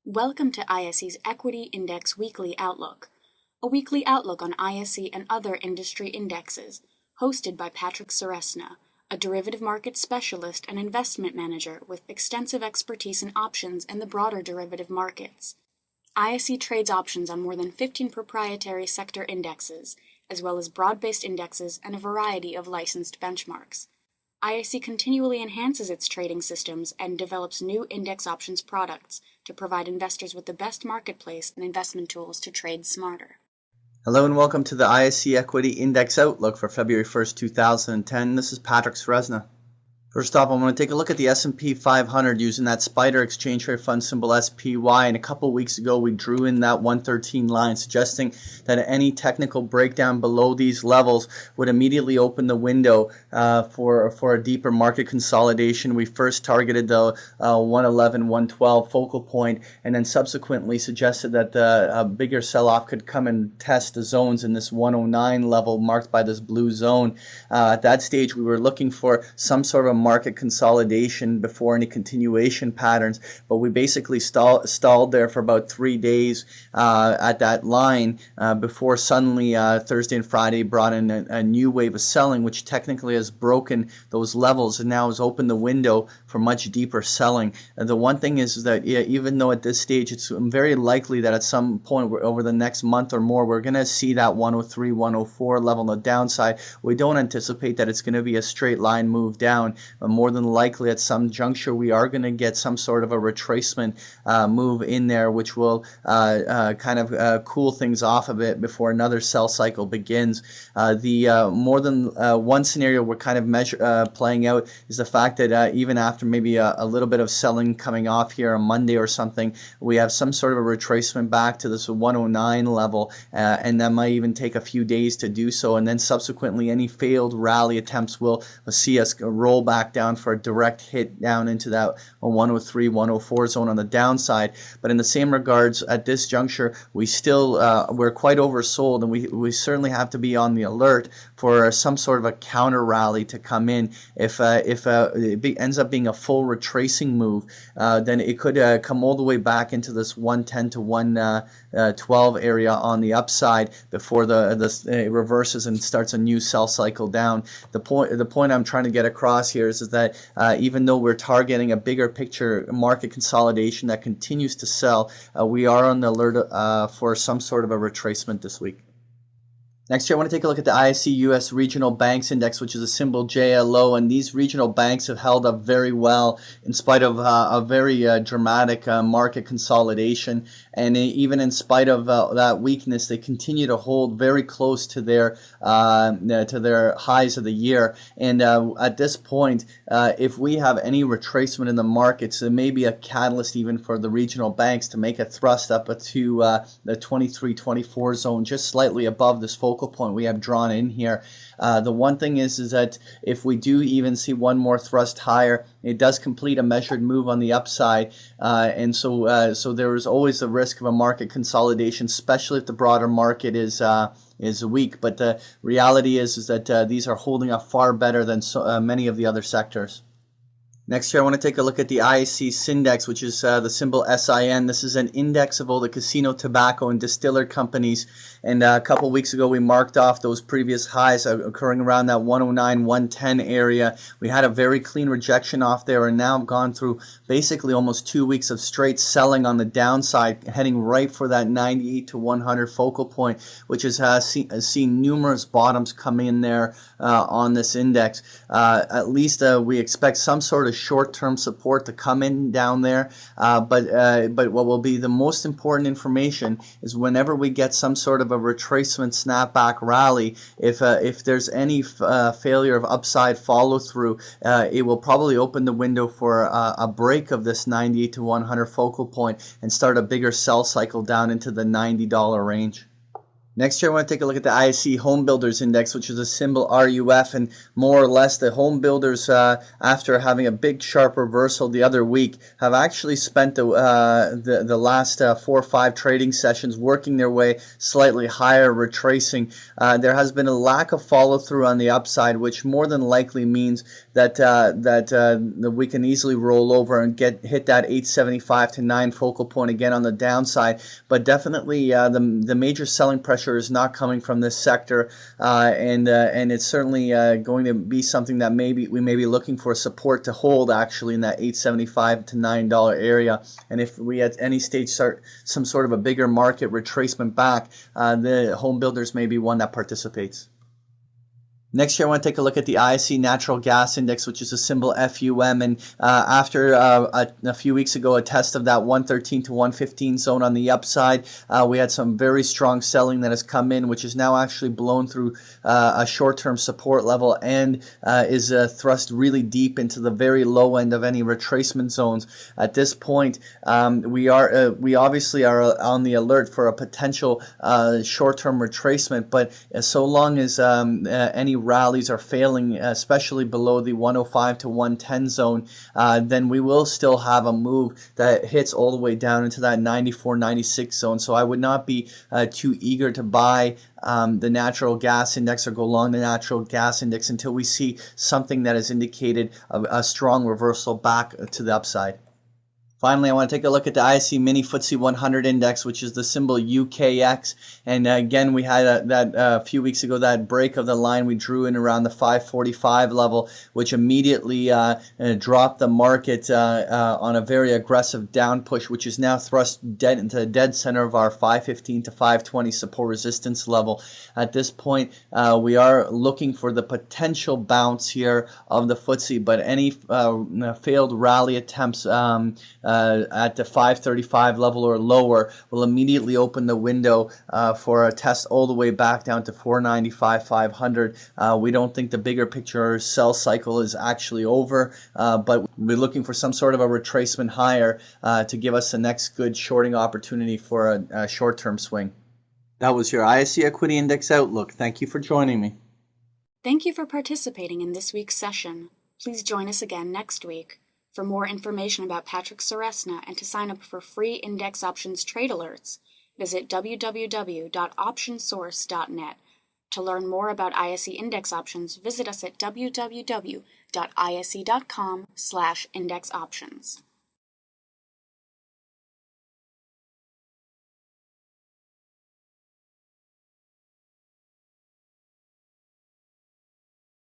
Welcome to ISE's Equity Index Weekly Outlook, a weekly outlook on ISE and other industry indexes, hosted by Patrick Ceresna, a derivative market specialist and investment manager with extensive expertise in options and the broader derivative markets. ISE trades options on more than 15 proprietary sector indexes, as well as broad-based indexes and a variety of licensed benchmarks. ISE continually enhances its trading systems and develops new index options products to provide investors with the best marketplace and investment tools to trade smarter. Hello and welcome to the ISE Equity Index Outlook for February 1st, 2010. This is Patrick Ceresna. First off, I'm going to take a look at the S&P 500 using that SPDR exchange rate fund symbol SPY. And a couple of weeks ago, we drew in that 113 line, suggesting that any technical breakdown below these levels would immediately open the window for a deeper market consolidation. We first targeted the 111, 112 focal point, and then subsequently suggested that a bigger sell-off could come and test the zones in this 109 level marked by this blue zone. At that stage, we were looking for some sort of market consolidation before any continuation patterns, but we basically stalled there for about 3 days at that line before suddenly Thursday and Friday brought in a new wave of selling, which technically has broken those levels and now has opened the window for much deeper selling. And the one thing is that even though at this stage it's very likely that at some point over the next month or more we're going to see that 103, 104 level on the downside, we don't anticipate that it's going to be a straight line move down. More than likely at some juncture we are going to get some sort of a retracement move in there, which will kind of cool things off a bit before another sell cycle begins. The more than one scenario we're kind of playing out is the fact that even after maybe a little bit of selling coming off here on Monday or something, we have some sort of a retracement back to this 109 level, and that might even take a few days to do so, and then subsequently any failed rally attempts will see us roll back down for a direct hit down into that 103, 104 zone on the downside. But in the same regards, at this juncture, we still we're quite oversold, and we certainly have to be on the alert for some sort of a counter rally to come in. If it ends up being a full retracing move, then it could come all the way back into this 110 to 112 area on the upside before it reverses and starts a new sell cycle down. The point I'm trying to get across here is that even though we're targeting a bigger picture market consolidation that continues to sell, we are on the alert for some sort of a retracement this week. Next here, I want to take a look at the ISE US Regional Banks Index, which is a symbol JLO, and these regional banks have held up very well in spite of a very dramatic market consolidation, and even in spite of that weakness, they continue to hold very close to their highs of the year. And at this point, if we have any retracement in the markets, there may be a catalyst even for the regional banks to make a thrust up to the 23-24 zone, just slightly above this focal point we have drawn in here. The one thing is that if we do even see one more thrust higher, it does complete a measured move on the upside, and so there is always the risk of a market consolidation, especially if the broader market is weak. But the reality is that these are holding up far better than many of the other sectors. Next here, I want to take a look at the ISE Syndex, which is the symbol SIN. This is an index of all the casino, tobacco, and distiller companies. And a couple of weeks ago, we marked off those previous highs occurring around that 109, 110 area. We had a very clean rejection off there, and now have gone through basically almost 2 weeks of straight selling on the downside, heading right for that 98 to 100 focal point, which has seen numerous bottoms come in there on this index. At least we expect some sort of short-term support to come in down there, but what will be the most important information is whenever we get some sort of a retracement snapback rally, if there's any failure of upside follow-through, it will probably open the window for a break of this 98 to 100 focal point and start a bigger sell cycle down into the $90 range. Next year, I want to take a look at the ISE Home Builders Index, which is a symbol RUF, and more or less the home builders, after having a big sharp reversal the other week, have actually spent the last 4 or 5 trading sessions working their way slightly higher, retracing. There has been a lack of follow through on the upside, which more than likely means that we can easily roll over and hit that 875 to 9 focal point again on the downside. But definitely the major selling pressure is not coming from this sector, and it's certainly going to be something that we may be looking for support to hold actually in that $8.75 to $9 area. And if we at any stage start some sort of a bigger market retracement back, the home builders may be one that participates. Next year, I want to take a look at the ISE Natural Gas Index, which is a symbol FUM. And after a few weeks ago, a test of that 113 to 115 zone on the upside, we had some very strong selling that has come in, which is now actually blown through a short-term support level and is thrust really deep into the very low end of any retracement zones. At this point, we obviously are on the alert for a potential short-term retracement, but so long as any rallies are failing, especially below the 105 to 110 zone, then we will still have a move that hits all the way down into that 94, 96 zone. So I would not be too eager to buy the natural gas index or go long the natural gas index until we see something that has indicated a strong reversal back to the upside. Finally, I want to take a look at the ISE Mini FTSE 100 Index, which is the symbol UKX. And again, we had a few weeks ago that break of the line we drew in around the 545 level, which immediately dropped the market on a very aggressive down push, which is now thrust dead into the dead center of our 515 to 520 support resistance level. At this point, we are looking for the potential bounce here of the FTSE, but any failed rally attempts at the 535 level or lower will immediately open the window for a test all the way back down to 495, 500. We don't think the bigger picture sell cycle is actually over, but we're looking for some sort of a retracement higher to give us the next good shorting opportunity for a short-term swing. That was your ISE Equity Index Outlook. Thank you for joining me. Thank you for participating in this week's session. Please join us again next week. For more information about Patrick Ceresna and to sign up for free index options trade alerts, visit www.optionsource.net. To learn more about ISE index options, visit us at www.ise.com/indexoptions.